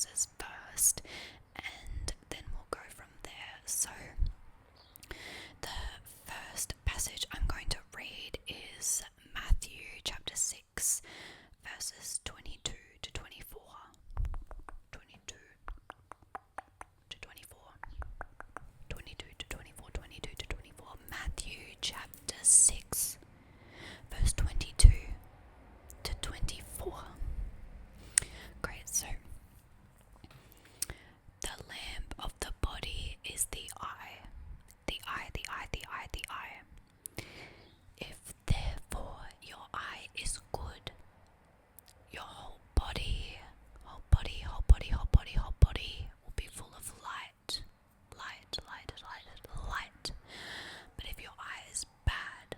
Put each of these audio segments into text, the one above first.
verses first, and then we'll go from there. So, the first passage I'm going to read is Matthew chapter 6, verses 22 to 24. 22 to 24. 22 to 24, 22 to 24. Matthew chapter 6, verse 22 to 24. Great, so the lamp of the body is the eye. The eye, the eye, the eye, the eye. If therefore your eye is good, your whole body will be full of light. Light, light, light, light. But if your eye is bad,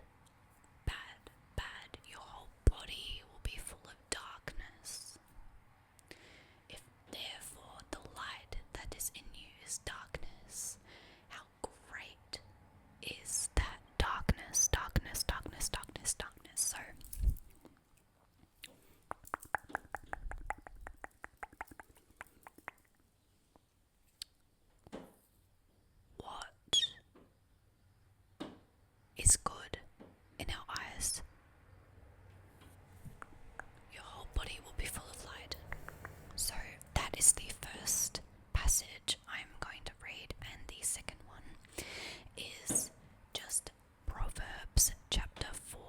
your whole body will be full of darkness. If therefore the light that is in you is darkness, how great is that darkness, darkness, darkness, darkness, darkness. So, what is good in our eyes? Your whole body will be full of light. So that is the first passage I'm going to read, and the second one is just Proverbs chapter 4,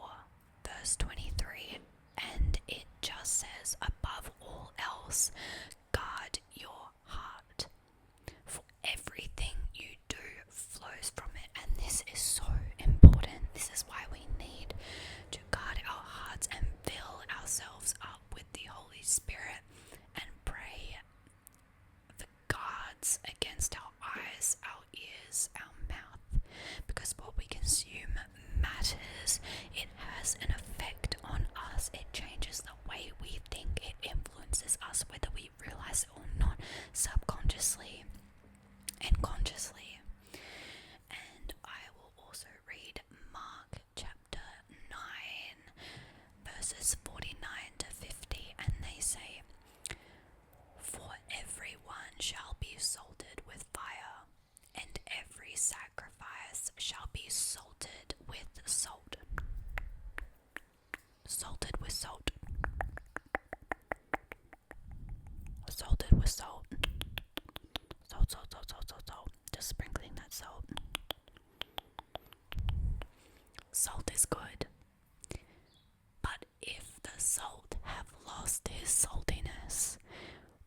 verse 23, and it just says, above all else, guard your heart, for everything you do flows from it. And this is so important. This is why we need to guard our hearts and fill ourselves up with the Holy Spirit and pray for guards against our eyes, our ears, our mouth, because what we consume matters. It has an effect on us. It changes the way we think. It influences us whether we realize it or not, subconsciously and consciously. And I will also read Mark chapter 9, verses 49 to 50, and they say, for everyone shall be salted with fire, and every sacrifice shall be salted with salt. Salted with salt. Salted with salt. Salt, salt, salt, salt, salt, salt. Just sprinkling that salt. Salt is good. But if the salt have lost his saltiness,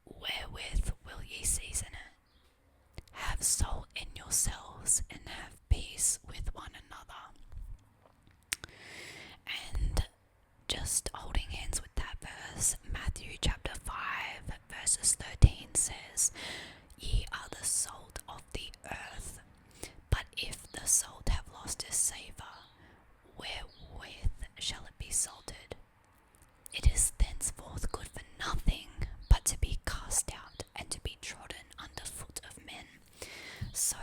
wherewith will ye season it? Have salt in yourselves, and have peace with one another. And just holding hands with that verse, Matthew chapter 5, verses 13 says, ye are the salt of the earth, but if the salt have lost its savour, wherewith shall it be salted? It is thenceforth good for nothing, but to be cast out and to be trodden under foot of men. So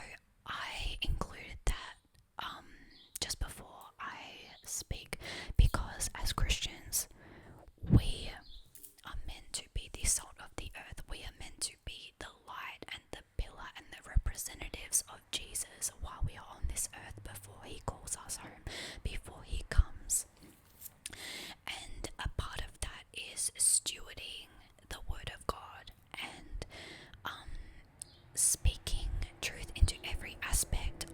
I included that just before I speak, because as Christians, we are meant to be the salt of the earth. We are meant to be the light and the pillar and the representatives of Jesus while we are on this earth, before he calls us home, before he comes. And a part of that is stewarding the word of God and speaking truth into every aspect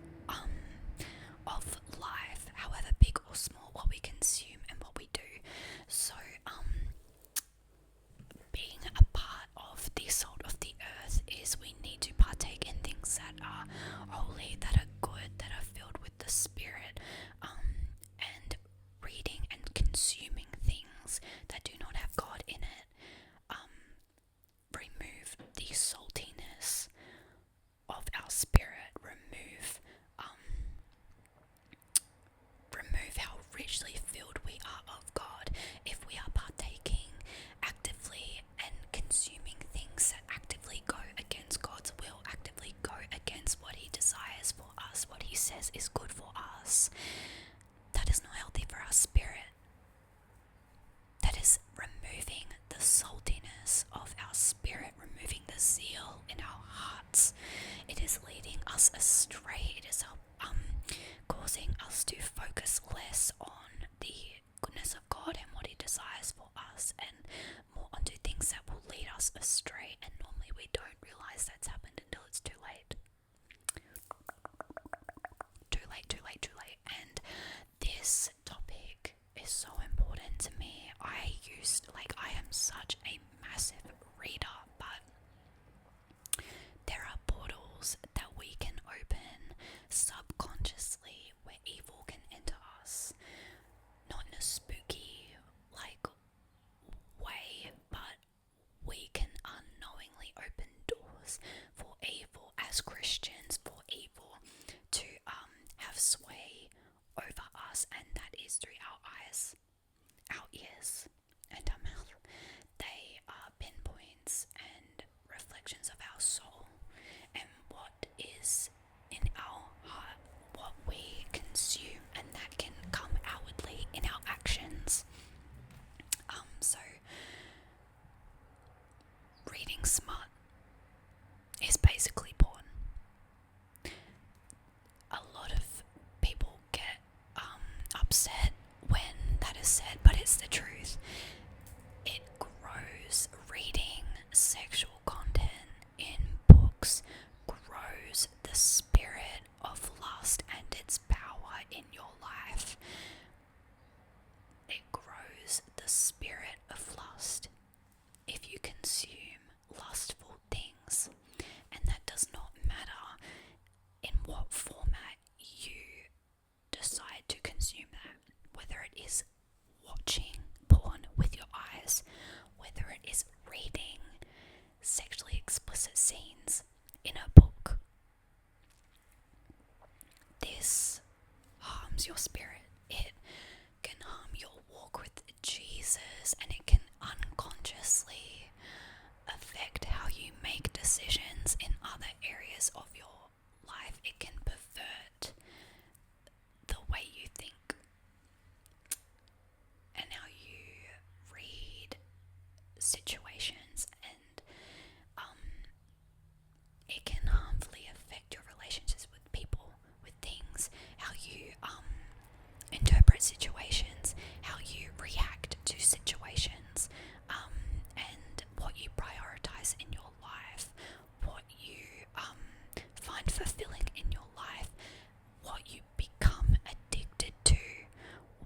of life, however big or small, what we consume and what we do. So being a part of the salt of the earth is we need to partake in things that are holy, that are good, that are filled with the Spirit, and reading and consuming things that do not have God in it remove the saltiness of our spirit, remove how richly filled we are of God. If we are partaking actively and consuming things that actively go against God's will, actively go against what he desires for us, what he says is good for us, that is not healthy for our spirit. That is removing the saltiness hardness of our spirit, removing the zeal in our hearts. It is leading us astray. It is causing us to focus less on the goodness of God and what He desires for us, and more onto things that will lead us astray. And normally we don't realize that's happened until it's too late. Too late. And this topic is so important to me. I am such a massive reader, but there are portals that we can open subconsciously where evil can enter us. Not in a spooky way, but we can unknowingly open doors for evil as Christians, for evil to have sway over us, and that is through our eyes, our ears, and our mouth. They are pinpoints and reflections of our soul and what is in our heart, what we consume, and that can come outwardly in our actions. So reading smut is basically porn. A lot of people get upset when that is said, but it's the truth. It grows. Reading sexual content in books grows the spirit of lust and its power in your life. It grows the spirit of lust if you consume lustful things, and that does not matter in what format you decide to consume that, whether it is watching porn with your eyes, whether it is reading sexually explicit scenes in a book. This harms your spirit. It can harm your walk with Jesus, and it can unconsciously affect how you make decisions in other areas of your life. It can pervert the way you think and how you read situations, and it can harmfully affect your relationships with people, with things, how you interpret situations, how you react to situations, and what you prioritize in your life, what you find fulfilling in your life, what you become addicted to,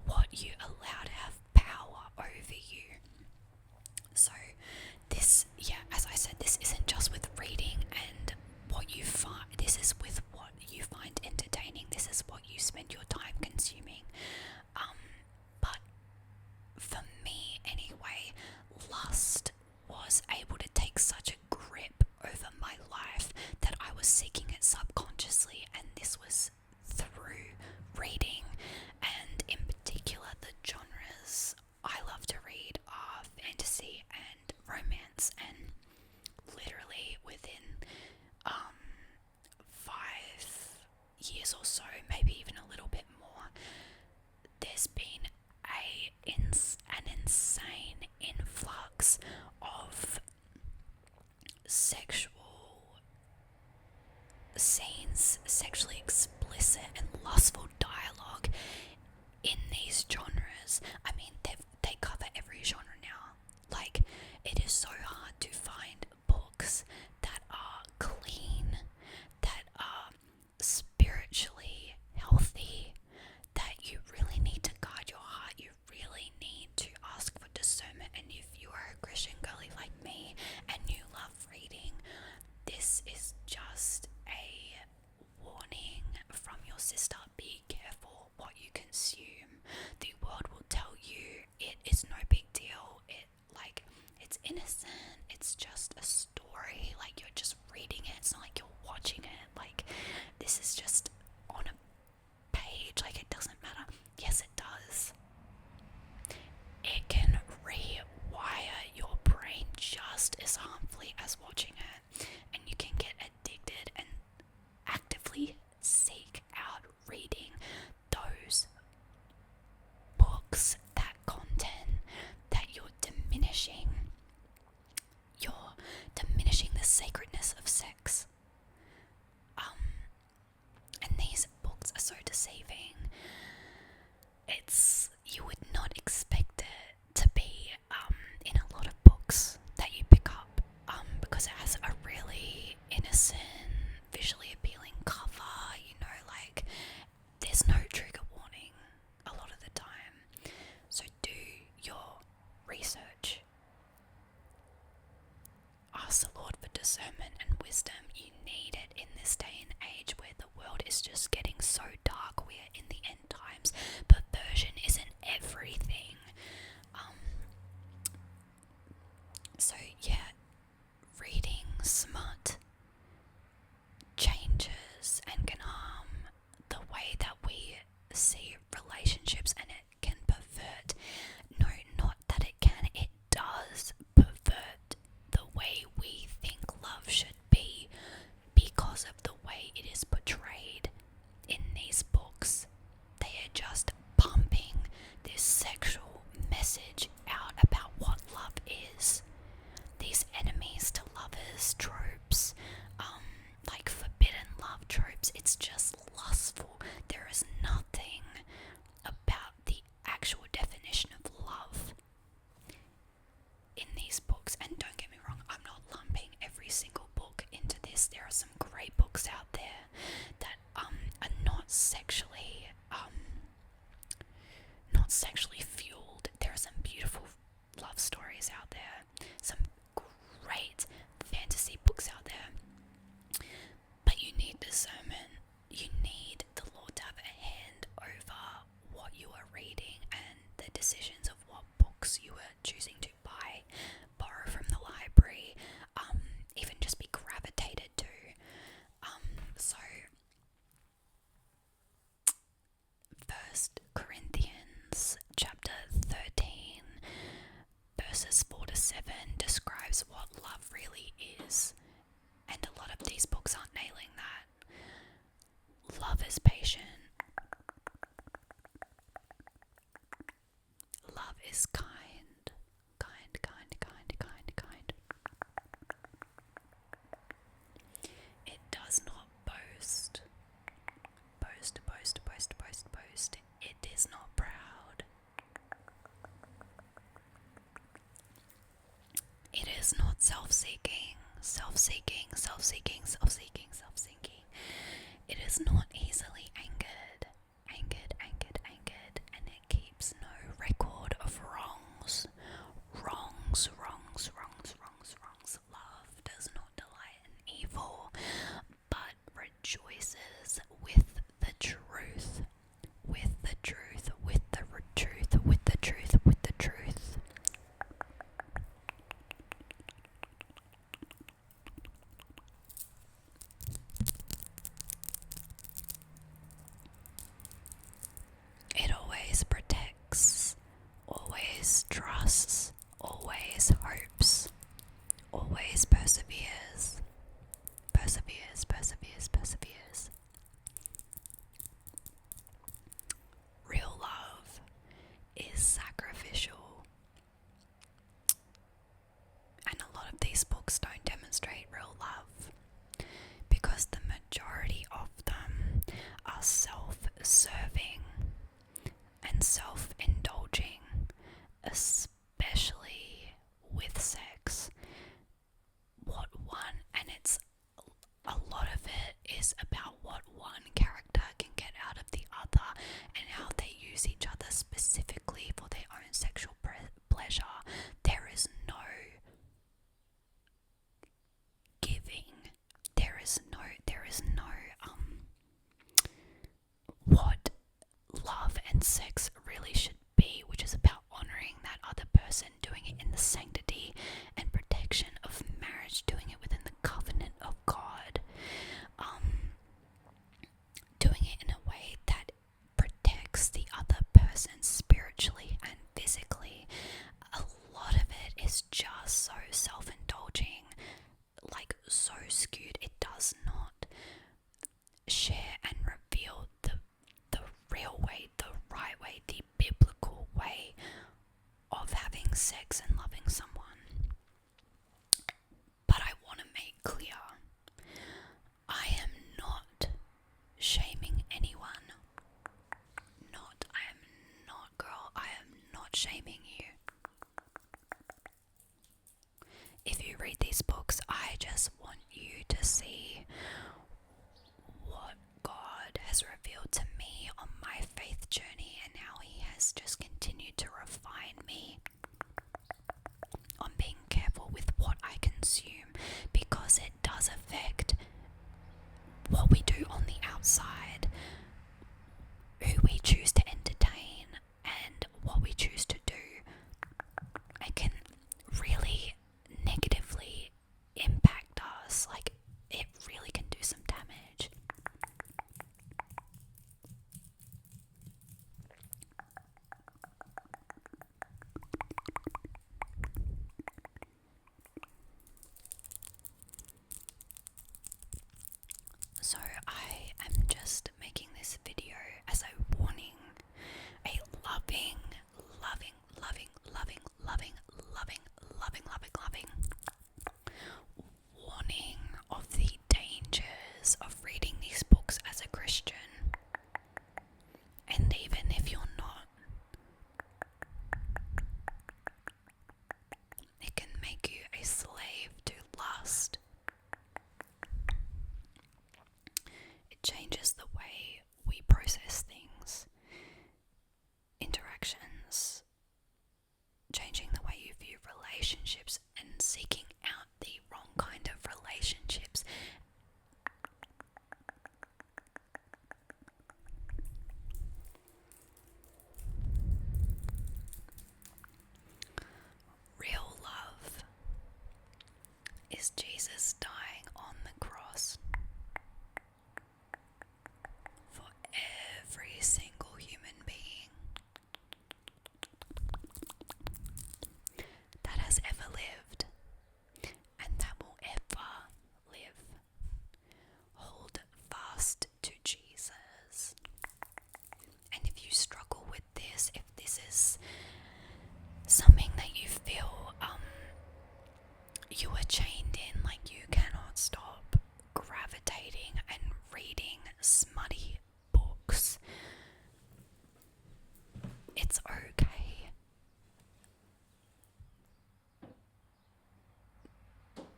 what you allow to have power over you. So this, as I said, this isn't just with reading and what you find, this is with what you find entertaining, this is what you spend your time consuming. But for me anyway, lust was able to take such a grip over my life that I was seeking it subconsciously, and this was through reading, and in particular the genres I love to read are fantasy and romance, and literally within 5 years or so, maybe even a little bit more, there's been an insane influx of sexual scenes, sexually explicit and lustful dialogue in these genres. I mean, they cover every genre now. Like, it is so hard to find books that are clean, that are spiritually healthy, that you really need to guard your heart. You really need to ask for discernment. And if you are a Christian girly like me and you love reading, this is just a warning from your sister. Be careful what you consume. The world will tell you it is no big deal. It's innocent. It's just a story. Like, you're just reading it. It's not like you're watching it. Like, this is just on a page. Like, it doesn't matter. Yes, it does. It can rewire your brain just as harmfully as watching it, and you can get addicted and actively seek out reading those books, that content that you're diminishing wisdom. You need it in this day and age where the world is just getting so dark. We're in the end times. Perversion isn't everything. So yeah, reading smut changes and can harm the way that we see relationships, and it can pervert. No, not that it can, it does pervert the way we think love should be because of the way it is portrayed in these books. They are just pumping this sexual message out about what love is. These enemies to lovers tropes, like forbidden love tropes, it's just lustful. There is nothing about the actual definition of love in these books. And don't get me wrong, I'm not lumping every single book into this. There are some great books out there that are not sexually fueled. There are some beautiful love stories out there, some great fantasy books out there, but you need discernment. You need the Lord to have a hand over what you are reading and the decisions of what books you are choosing to buy, borrow from the library, even just be gravitated to. So 1 Corinthians chapter 13 verses 4 to 7 describes what love really is, and a lot of these books aren't nailing that. Love is patient. Love is kind. It does not boast. Boast. It is not proud. It is not self-seeking. It is not easily angered, and it keeps no record of wrongs. Love does not delight in evil, but rejoices with the truth. It always protects, always trusts, always hopes, always perseveres. Real love is sacrificial, and a lot of these books don't demonstrate real love because the majority of them are self-serving and self-indulging, especially with sex. A lot of it is about what one character can get out of the other and how they use each other specifically for their own sexual pleasure. There is no giving. There is no what love and sex really should be, which is about honoring that other person, doing it in the sanctity and protection of marriage, doing it within the covenant of God, doing it in a way that protects the other person spiritually and physically. A lot of it is just so self-indulging, like so skewed. It does not share and reveal the real way, the right way, the biblical way of having sex and loving someone. But I want to make clear, I am not shaming anyone. I am not, girl, I am not shaming you. If you read these books, I just want you to see what God has revealed to me on my faith journey and how He has just continued to refine me on being careful with what I consume, because it does affect So I am just making this video as a warning, a loving, loving, loving, loving, loving, loving, loving, loving, loving warning of the dangers of reading these books as a Christian. And even if you're not, it can make you a slave to lust. It changes the way we process things, interactions, changing the way you view relationships and seeking out the wrong kind of relationships. Real love is Jesus dying on the cross for every single human being that has ever lived and that will ever live. Hold fast to Jesus. And if you struggle with this, if this is something that you feel you are chained in, like you cannot stop gravitating and reading smutty books, it's okay.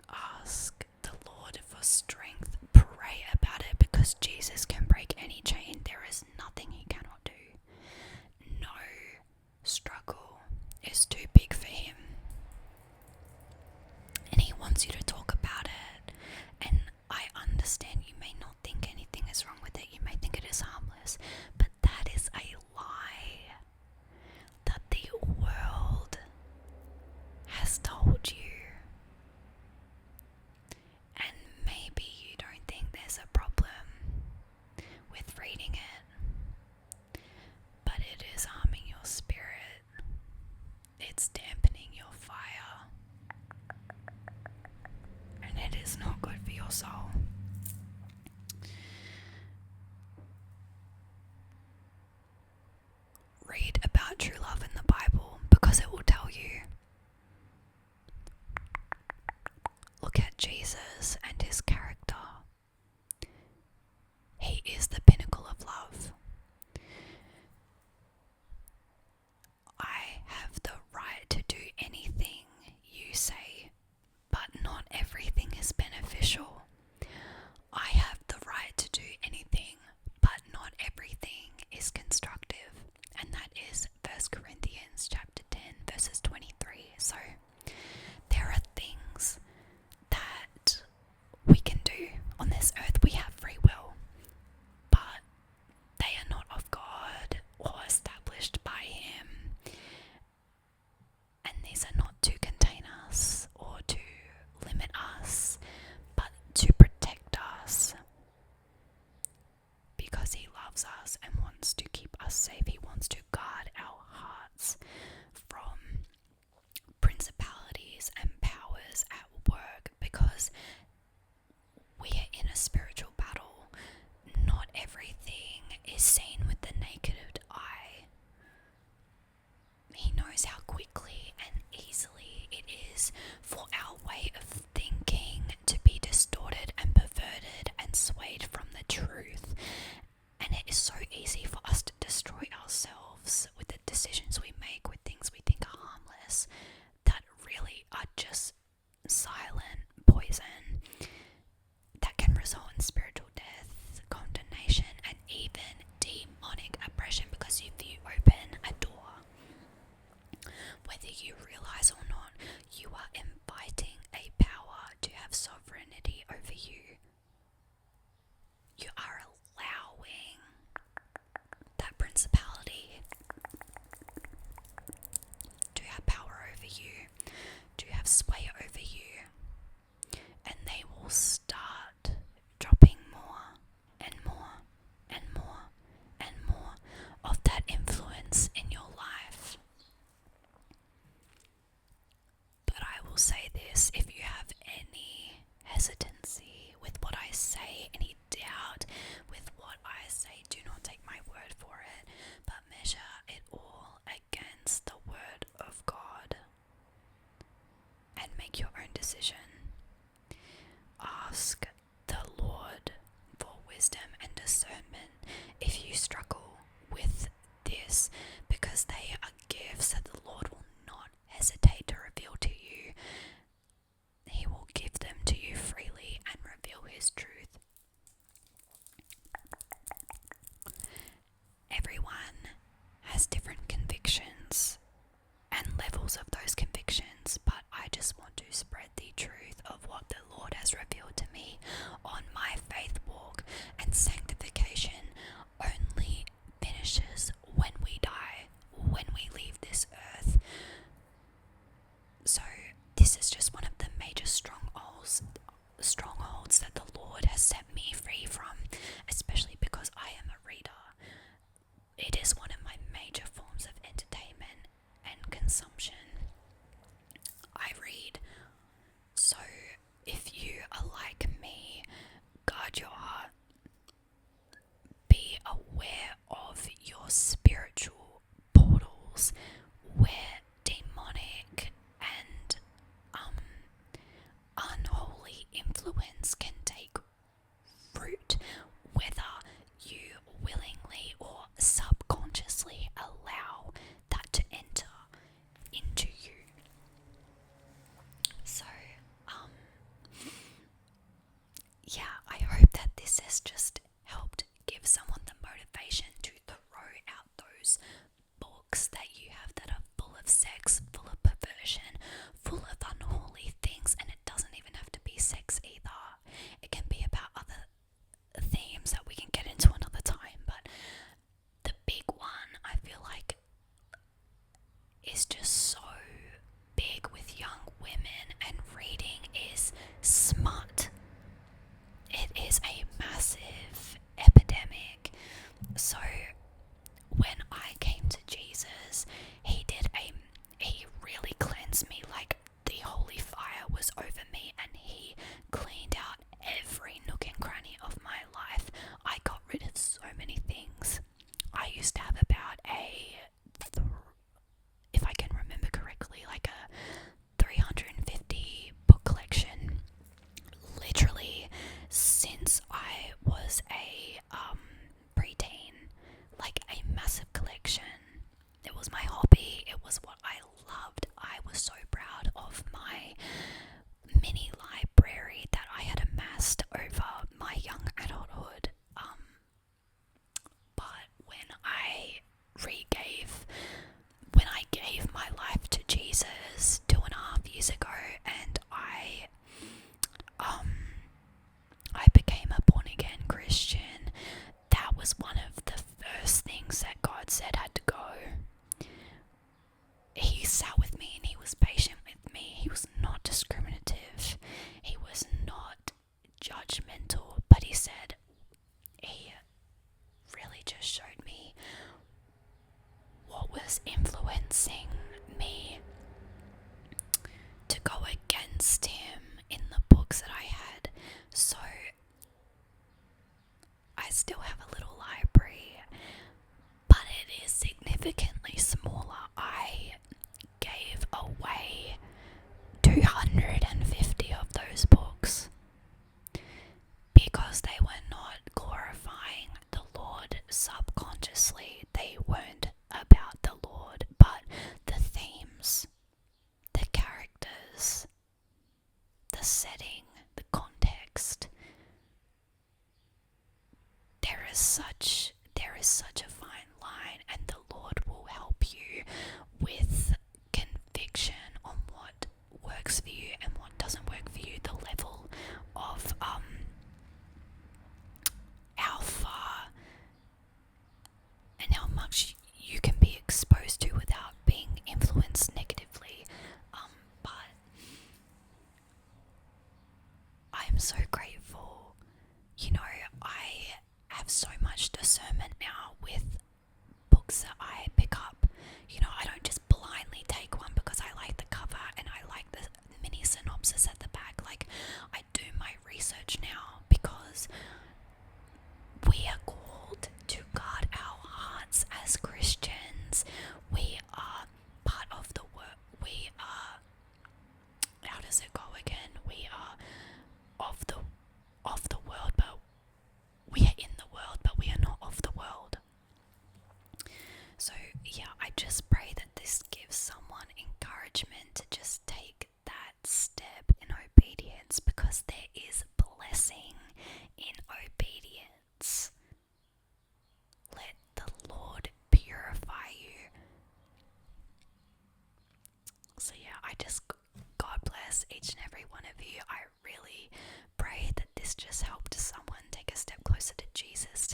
Ask the Lord for strength. Pray about it, because Jesus can break any chain. There is nothing he cannot do. No struggle is too big for him. And he wants you to talk about it. And I understand you may not think anything is wrong with it. You may think it is harmless. But that is a lie that the world has told you. And maybe you don't think there's a problem with reading it, but it is harming your spirit. It's dampening your fire, and it is not good for your soul. Read about true love in the Bible, because it will tell you. Look at Jesus and his character. He is the pinnacle of love. I have the right to do anything you say, but not everything is beneficial. I have the right to do anything, but not everything is constructive. And that is 1 Corinthians chapter 10, verses 23. So there are things that we can do on this earth. We have free will, but they are not of God or established by him. And these are not to contain us or to limit us, but to protect us, because he loves us and wants to keep us safe. He wants to guard our hearts from principalities and powers at work, because we are in a spiritual battle. Not everything is seen with the naked eye. He knows how quickly and easily it is for our way of thinking to be distorted and perverted and swayed from the truth. And it is so easy for us to destroy ourselves with the decisions we make, with things we think are harmless, that really are just silent poison that can result in spiritual death, condemnation, and even demonic oppression, because if you open a door, whether you realize or not, you are inviting a power to have sovereignty over you. You are allowing that principality to have power over you, to have sway over you, and they will start dropping more and more and more and more of that influence in your life. But I will say this, if you have any hesitancy with what I say, any doubt with what I say. Do not take my word for it, but measure it all against the word of God and make your own decision. Ask the Lord for wisdom and discernment if you struggle with this, because they are gifts that the Lord will not hesitate to reveal to you. He will give them to you freely and reveal His truth. Everyone has different convictions and levels of those convictions, but I just want to spread the truth of what the Lord has revealed to me on my faith walk. And sanctification only finishes when we die, when we leave this earth. So this is just one of the major strongholds that the Lord has set me free from, especially because I am a reader. It is one of my major forms of entertainment and consumption. I read. So if you are like me, guard your heart. Be aware of your spiritual portals where demonic and unholy influence can take root, whether you willingly or subconsciously allow that to enter into you. So, yeah, I hope that this has just helped give someone the motivation to throw out those books that you have that are full of sex, full of perversion, full of unholy things, and it doesn't even have to be sex either. It can be about other themes that we can get into another time, but the big one I feel like is just so big with young women and reading is smut. It is a massive epidemic. So when I came to Jesus, he really cleansed me, like the holy fire was over me, and he cleaned out every nook and cranny of my life. I got rid of so many things. I used to have about if I can remember correctly, like a 350 book collection, literally since I was a preteen, like a massive collection. It was my hobby, it was what I loved. I was so proud of my mini library that I had amassed over my young adulthood. But when I gave my life to Jesus 2.5 years ago, and I became a born again Christian, that was one of the first things that God said had to go. He sat with me and he was patient with me. He was not discriminative. He was not judgmental, but he really just showed me what was influencing me to go against him in the books that I had. So I still have a little library, but it is significantly smaller. I gave away 250 of those books because they were not glorifying the Lord subconsciously. They weren't about the Lord, but the themes, the characters, the setting, the context. There is such a fine line, and the Lord will help you with conviction on what works for you and what doesn't work for you, the level of how far and how much you can be exposed to without being influenced negatively. But I'm so grateful. You know, I have so much discernment now with books that I pick up. You know, I don't just blindly take one because I like the cover and I like the mini synopsis at the back. Like, I do my research now because encouragement to just take that step in obedience, because there is blessing in obedience. Let the Lord purify you. So yeah, God bless each and every one of you. I really pray that this just helped someone take a step closer to Jesus